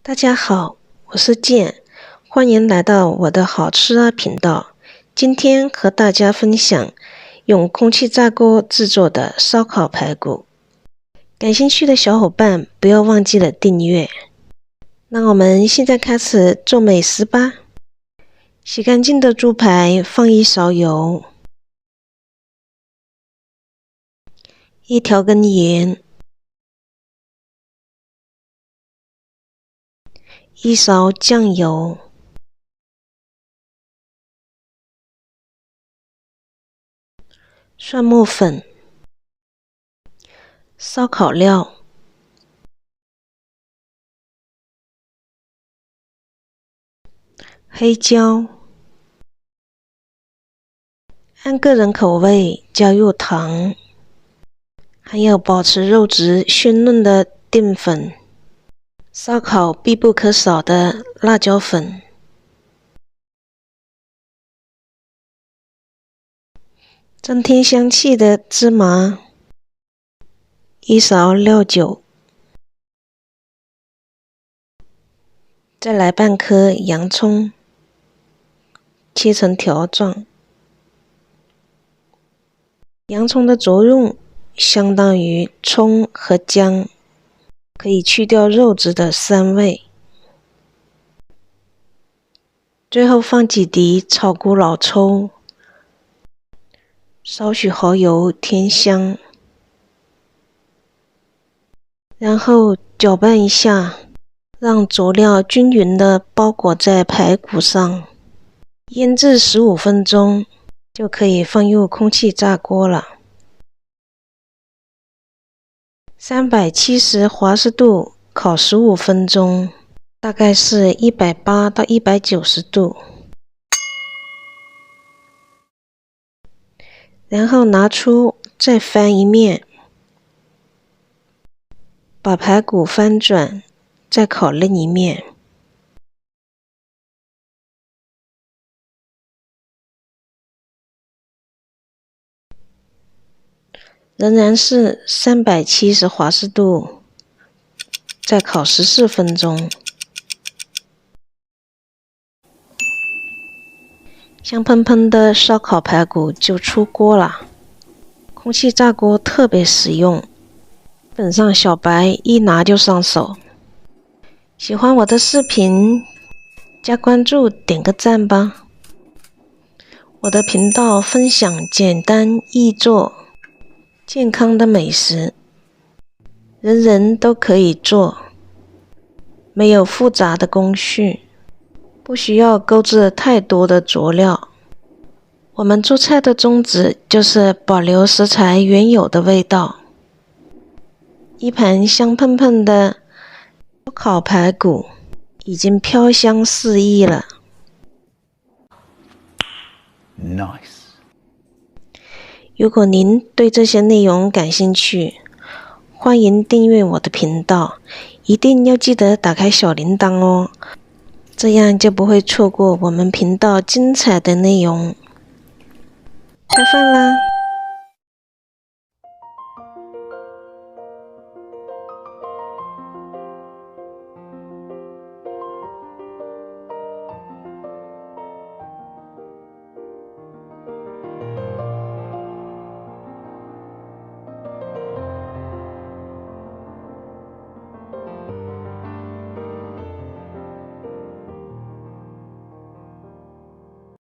大家好，我是健，欢迎来到我的好吃啊频道。今天和大家分享用空气炸锅制作的烧烤排骨。感兴趣的小伙伴不要忘记了订阅。那我们现在开始做美食吧。洗干净的猪排放1勺油，1调羹盐，1勺酱油，蒜末粉，烧烤料，黑椒，按个人口味加入糖，还有保持肉质鲜嫩的淀粉，烧烤必不可少的辣椒粉，增添香气的芝麻，1勺料酒，再来半颗洋葱，切成条状。洋葱的作用相当于葱和姜，可以去掉肉质的膻味。最后放几滴炒骨老抽，少许蚝油添香，然后搅拌一下，让佐料均匀地包裹在排骨上，腌制15分钟就可以放入空气炸锅了。370华氏度烤15分钟，大概是180到190度。然后拿出，再翻一面，把排骨翻转，再烤另一面。仍然是370华氏度，再烤14分钟。香喷喷的烧烤排骨就出锅了。空气炸锅特别实用，基本上小白一拿就上手。喜欢我的视频，加关注，点个赞吧。我的频道分享简单易做、健康的美食，人人都可以做，没有复杂的工序，不需要购置太多的佐料。我们做菜的宗旨就是保留食材原有的味道。一盘香喷喷的烧烤排骨已经飘香四溢了。Nice。如果您对这些内容感兴趣，欢迎订阅我的频道，一定要记得打开小铃铛哦，这样就不会错过我们频道精彩的内容。开饭啦！